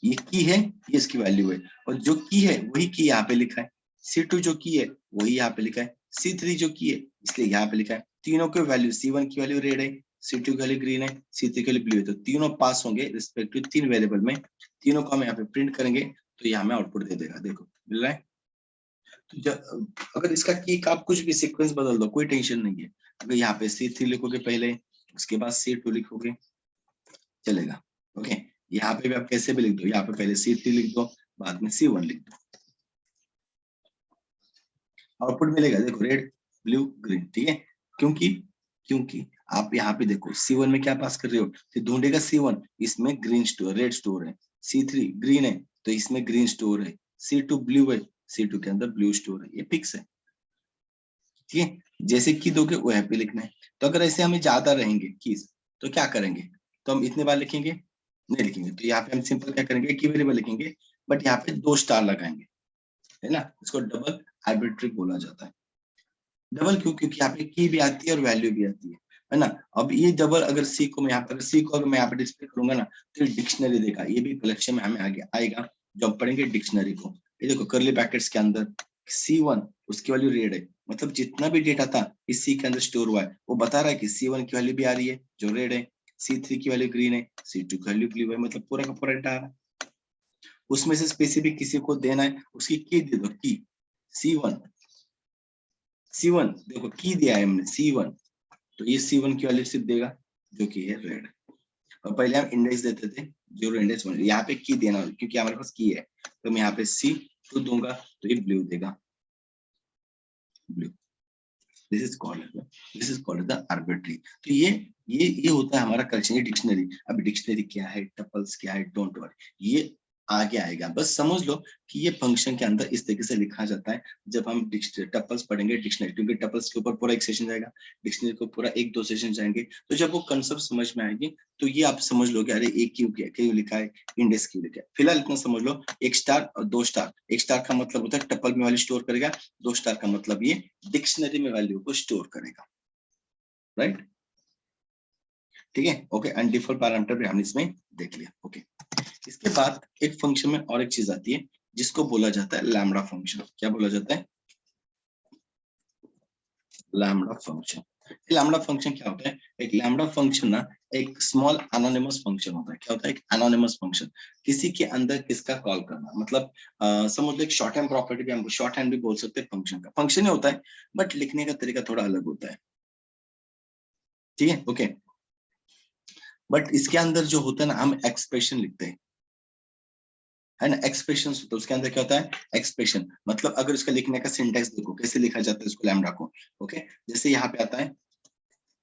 ये की है, ये इसकी वैल्यू है, और जो की है वही की यहाँ पे लिखा है। C2 जो की है वही यहाँ पे लिखा है, C3 जो की है इसलिए यहाँ पे लिखा है। तीनों के वैल्यू, C1 की वैल्यू रेड है, C2 की वैल्यू ग्रीन है, C3 की वैल्यू ब्लू है, तो तीनों पास होंगे रिस्पेक्टिव 3 वेरिएबल में। तीनों को हम यहाँ पे प्रिंट करेंगे तो ये हमें आउटपुट दे देगा। देखो मिल रहा है। तो जब अगर इसका की का आप कुछ भी सीक्वेंस बदल दो कोई टेंशन नहीं है। अगर यहाँ पे C3 लिखोगे पहले, उसके बाद C2 लिखोगे चलेगा। ओके, यहाँ पे भी आप कैसे भी लिख दो, यहाँ पे पहले C3 लिख दो बाद में C1 लिख दो, आउटपुट मिलेगा। देखो रेड ब्लू ग्रीन, ठीक है। क्योंकि क्योंकि आप यहाँ पे देखो C1 में क्या पास कर रहे हो, तो ढूंढेगा C1, इसमें ग्रीन स्टोर, रेड स्टोर है। C3 ग्रीन है तो इसमें ग्रीन स्टोर है। C2 ब्लू है, C2 के अंदर ब्लू स्टोर है, ये फिक्स है। ठीक है, जैसे की दोगे वो यहाँ पे लिखना है। तो अगर ऐसे हमें ज्यादा रहेंगे कीज तो क्या करेंगे, तो हम इतने बार लिखेंगे नहीं लिखेंगे, तो यहाँ पे हम सिंपल क्या करेंगे, की वेरिएबल लिखेंगे बट यहाँ पे 2 स्टार लगाएंगे, है ना। इसको डबल आर्बिट्री बोला जाता है। डबल क्यों, क्योंकि यहाँ पे की भी आती है और वैल्यू भी आती है ना। अब ये डबल अगर सी को मैं यहाँ पर, सी को अगर मैं यहाँ पे डिस्प्ले करूंगा ना तो ये डिक्शनरी देगा, ये भी कलेक्शन में हमें आगे आएगा जब पढ़ेंगे डिक्शनरी को। ये देखो करली ब्रैकेट्स के अंदर C1 उसकी वैल्यू रेड है, मतलब जितना भी डेटा था इस सी के अंदर स्टोर हुआ है वो बता रहा है कि C1 की वैल्यू भी आ रही है जो रेड है, C3 की वैल्यू ग्रीन है, C2 की वैल्यू ब्लू है, मतलब पूरा का पूरा डेटा आ रहा है। उसमें से स्पेसिफिक किसी को देना है उसकी की दे दो, की C1 देखो की दिया है हमने C1, तो ये C1 की वैल्यू सिर्फ देगा जो कि है रेड। और पहले हम इंडेक्स देते थे, जो इंडेक्स यहाँ पे की देना क्योंकि हमारे पास की है, तो मैं यहाँ पे C2 दूंगा तो ये ब्लू देगा, blue. This is called the arbitrary. तो ये होता है हमारा कलेक्शन, ये डिक्शनरी। अब डिक्शनरी क्या है, टपल्स क्या है, डोंट वरी, ये आगे आएगा। बस समझ लो कि ये फंक्शन के अंदर इस तरीके से लिखा जाता है जब हम टपल्स पढ़ेंगे डिक्शनरी, क्योंकि टपल्स के ऊपर पूरा एक सेशन जाएगा, डिक्शनरी को पूरा 1-2 सेशन जाएंगे। तो जब वो कंसेप्ट समझ में आएगी तो ये आप समझ लोगे अरे एक क्यों लिखा है, इंडेक्स क्यों लिखा है। फिलहाल इतना समझ लो, 1 स्टार और 2 स्टार। 1 स्टार का मतलब होता है टपल में वैल्यू स्टोर करेगा, 2 स्टार का मतलब ये डिक्शनरी में वैल्यू को स्टोर करेगा, राइट। ठीक है, ओके। एंड डिफॉल्ट पैरामीटर भी हमने इसमें देख लिया। ओके, इसके बाद एक फंक्शन में और एक चीज आती है जिसको बोला जाता है लैम्बडा फंक्शन। क्या बोला जाता है, लैम्बडा फंक्शन। लैम्बडा फंक्शन क्या होता है, एक लैम्बडा फंक्शन ना एक स्मॉल एनोनिमस फंक्शन होता है। क्या होता है, एक एनोनिमस फंक्शन, किसी के अंदर किसका कॉल करना, मतलब समझ लो एक शॉर्ट हैंड प्रॉपर्टी भी, हम शॉर्ट हैंड भी बोल सकते हैं फंक्शन का, फंक्शन ही होता है बट लिखने का तरीका थोड़ा अलग होता है। ठीक है, ओके। बट इसके अंदर जो होता है ना, हम एक्सप्रेशन लिखते हैं, है ना। एक्सप्रेशन होता है उसके अंदर, क्या होता है एक्सप्रेशन, मतलब अगर उसका लिखने का सिंटेक्स देखो कैसे लिखा जाता है उसको, लैम्बडा को। ओके, जैसे यहाँ पे आता है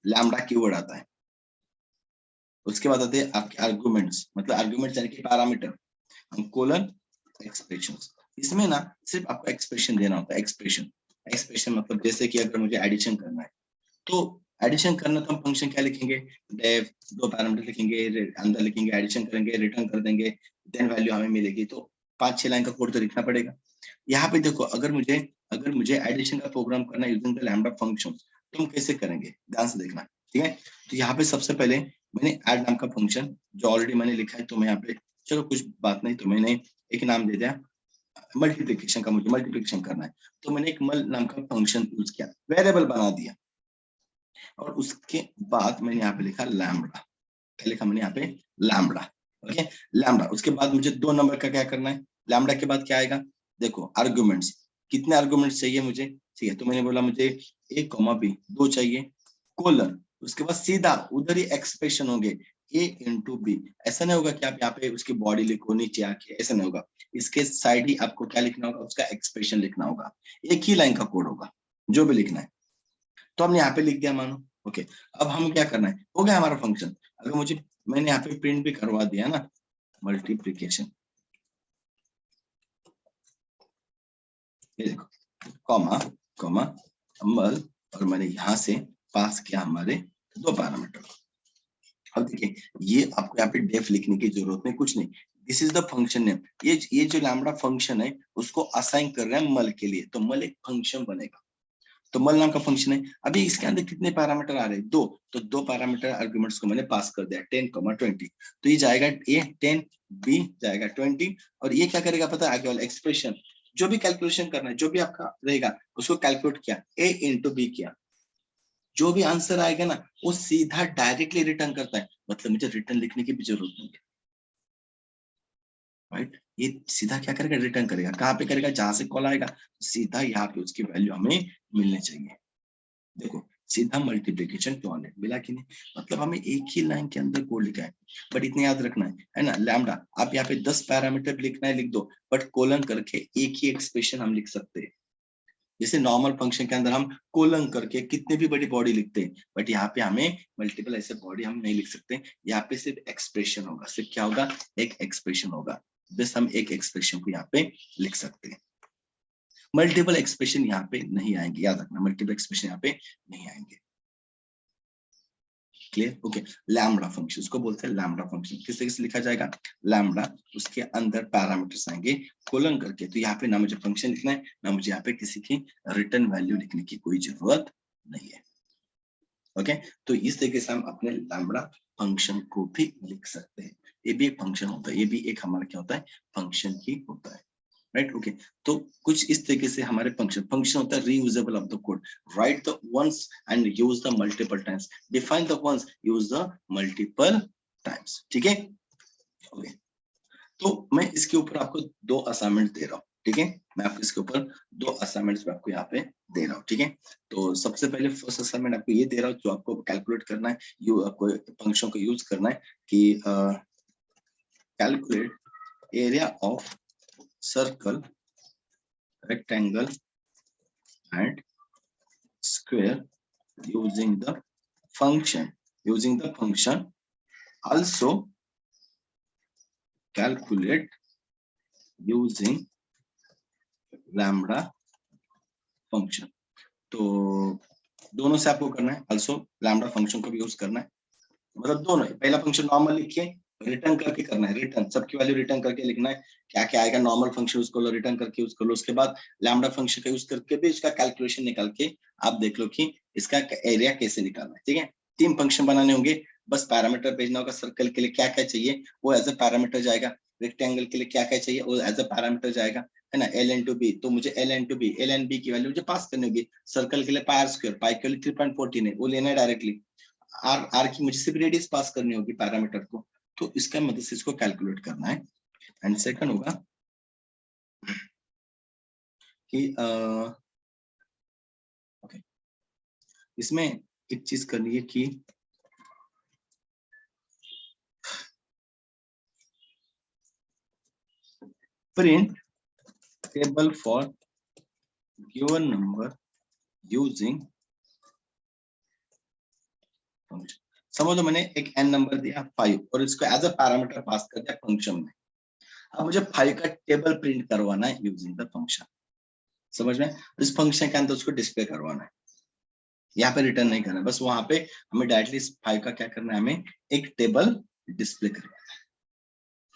लैम्बडा कीवर्ड आता है, उसके बाद आते हैं आपके आर्गुमेंट्स, मतलब आर्गुमेंट्स यानी कि पैरामीटर, हम कोलन एक्सप्रेशन। इसमें ना सिर्फ आपको एक्सप्रेशन देना होता है, एक्सप्रेशन। एक्सप्रेशन मतलब जैसे कि अगर मुझे एडिशन करना है तो एडिशन करना, तो हम फंक्शन क्या लिखेंगे, डेफ, 2 पैरामीटर लिखेंगे, अंदर लिखेंगे, एडिशन करेंगे, रिटर्न कर देंगे, देन वैल्यू हमें मिलेगी। तो 5-6 लाइन का कोड तो लिखना पड़ेगा। यहाँ पे देखो अगर मुझे एडिशन का प्रोग्राम करना यूजिंग द लैम्बडा फंक्शन, तो हम कैसे करेंगे, ध्यान से देखना। ठीक है, तो यहाँ पे सबसे पहले मैंने ऐड नाम का फंक्शन जो ऑलरेडी मैंने लिखा है, तो मैं यहाँ पे चलो कुछ बात नहीं, तो मैंने एक नाम दे दिया मल्टीप्लिकेशन का, मुझे मल्टीप्लिकेशन करना है तो मैंने एक मल नाम का फंक्शन यूज किया, वेरिएबल बना दिया, और उसके बाद मैंने यहाँ पे लिखा लैम्बडा। क्या लिखा मैंने यहाँ पे, लैम्बडा। Okay, lambda. उसके बाद मुझे 2 नंबर का क्या करना है, लैम्बडा के बाद क्या आएगा, देखो आर्गुमेंट्स, कितने आर्गुमेंट्स चाहिए मुझे, ठीक है। तो मैंने बोला मुझे a, b 2 चाहिए, कोलन, उसके बाद सीधा उधर ही एक्सप्रेशन होंगे a इंटू बी। ऐसा नहीं होगा कि आप यहाँ पे उसकी बॉडी लिखो नीचे आके, ऐसा नहीं होगा। इसके साइड ही आपको क्या लिखना होगा, उसका एक्सप्रेशन लिखना होगा, एक ही लाइन का कोड होगा जो भी लिखना है। तो हमने यहाँ पे लिख दिया मानो। ओके, अब हम क्या करना है, हो गया हमारा फंक्शन। अगर मुझे, मैंने यहाँ पे प्रिंट भी करवा दिया ना मल्टीप्लिकेशन, ये देखो कॉमा कॉमा मल, और मैंने यहाँ से पास किया हमारे 2 पैरामीटर। अब देखिए ये आपको यहाँ पे डेफ लिखने की जरूरत नहीं, कुछ नहीं, this is the function name. ये जो लैम्बडा फंक्शन है उसको असाइन कर रहे हैं मल के लिए, तो मल एक फंक्शन बनेगा, तो मल नाम का फंक्शन है। अभी इसके अंदर कितने पैरामीटर आ रहे हैं, 2, तो 2 पैरामीटर आर्गुमेंट्स को मैंने पास कर दिया 10, 20, तो ये जाएगा ए 10, बी जाएगा 20, और ये क्या करेगा पता है, आगे वाला एक्सप्रेशन जो भी कैलकुलेशन करना है, जो भी आपका रहेगा उसको कैलकुलेट किया, ए इंटू बी किया, जो भी आंसर आएगा ना वो सीधा डायरेक्टली रिटर्न करता है, मतलब मुझे रिटर्न लिखने की भी जरूरत नहीं है, राइट। ये सीधा क्या करेगा, रिटर्न करेगा, कहाँ पे करेगा, जहां से कॉल आएगा सीधा यहाँ पे उसकी वैल्यू हमें मिलनी चाहिए। देखो सीधा मल्टीप्लीकेशन 200 मिला कि नहीं, मतलब हमें एक ही लाइन के अंदर कोड लिखा है, बट इतने याद रखना है ना, लैम्डा आप यहाँ पे 10 पैरामीटर लिखना है लिख दो, बट कोलन करके एक ही एक्सप्रेशन हम लिख सकते हैं। जैसे नॉर्मल फंक्शन के अंदर हम कोलन करके कितने भी बड़ी बॉडी लिखते हैं, बट यहाँ पे हमें मल्टीपल ऐसे बॉडी हम नहीं लिख सकते, यहाँ पे सिर्फ एक्सप्रेशन होगा, सिर्फ क्या होगा, एक एक्सप्रेशन होगा, बस हम एक एक्सप्रेशन को यहाँ पे लिख सकते हैं। मल्टीपल एक्सप्रेशन यहाँ पे नहीं आएंगे, याद रखना मल्टीपल एक्सप्रेशन यहाँ पे नहीं आएंगे। Clear, okay. लैम्बडा फंक्शन उसको बोलते हैं, लैम्बडा फंक्शन किस तरीके से लिखा जाएगा, लैम्बडा उसके अंदर पैरामीटर्स आएंगे कोलन करके, तो यहाँ पे ना मुझे फंक्शन लिखना है, ना मुझे यहाँ पे किसी की रिटर्न वैल्यू लिखने की कोई जरूरत नहीं है। ओके, तो इस तरीके से हम अपने लैम्बडा फंक्शन को भी लिख सकते हैं, ये भी एक फंक्शन होता है, ये भी एक हमारा क्या होता है, फंक्शन ही होता है, राइट। ओके, तो कुछ इस तरीके से हमारे फंक्शन होता है reusable of the code, right the once and use the multiple times, define the once, use the multiple times, ठीक है। ओके, तो मैं इसके ऊपर आपको 2 असाइनमेंट दे रहा हूँ, ठीक है, मैं आपको इसके ऊपर 2 असाइनमेंट्स आपको यहाँ पे दे रहा हूँ, ठीक है। तो सबसे पहले फर्स्ट असाइनमेंट आपको ये दे रहा हूँ, जो आपको कैलकुलेट करना है, आपको फंक्शन को यूज करना है कि calculate area of circle, rectangle and square using the function, also calculate using lambda function। तो दोनों से आपको करना है, also lambda function को भी यूज करना है, मतलब दोनों, पहला फंक्शन नॉर्मल लिखिए, रिटर्न करके करना है, रिटर्न सबकी वैल्यू रिटर्न करके लिखना है, क्या क्या आएगा नॉर्मल फंक्शन उसको लो, रिटर्न करके यूज कर लो, उसके बाद लैम्बडा फंक्शन का यूज करके भी इसका कैलकुलेशन निकाल के आप देख लो कि इसका एरिया कैसे निकालना है, ठीक है। 3 फंक्शन बनाने होंगे, बस पैरामीटर भेजना होगा, सर्कल के लिए क्या क्या चाहिए वो एज ए पैरामीटर जाएगा, रेक्टेंगल के लिए क्या क्या चाहिए वो एज ए पैरामीटर जाएगा, है ना, एल एन टू बी, तो मुझे L N to B, L N B की वैल्यू मुझे पास करनी होगी, सर्कल के लिए पाई स्क्वायर, पाई के लिए 3.14 है वो लेना है डायरेक्टली, आर आर की मुझे सिर्फ रेडियस पास करनी होगी पैरामीटर को, तो इसका मदद से इसको कैलकुलेट करना है। एंड सेकंड होगा कि ओके, इसमें एक चीज करनी है कि print table for given number using function. समझो मैंने एक n नंबर दिया 5 और इसको एज अ पैरामीटर पास कर दिया फंक्शन में, अब मुझे 5 का टेबल प्रिंट करवाना है यूजिंग द फंक्शन, समझ में, इस फंक्शन के अंदर उसको डिस्प्ले करवाना है, यहाँ पे रिटर्न नहीं करना है, बस वहां पे हमें डायरेक्टली 5 का क्या करना है, हमें एक टेबल डिस्प्ले करवाना है,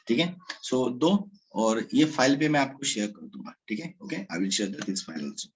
ठीक है। सो दो, और ये फाइल भी मैं आपको शेयर कर दूंगा, ठीक है, okay, I will share this file also.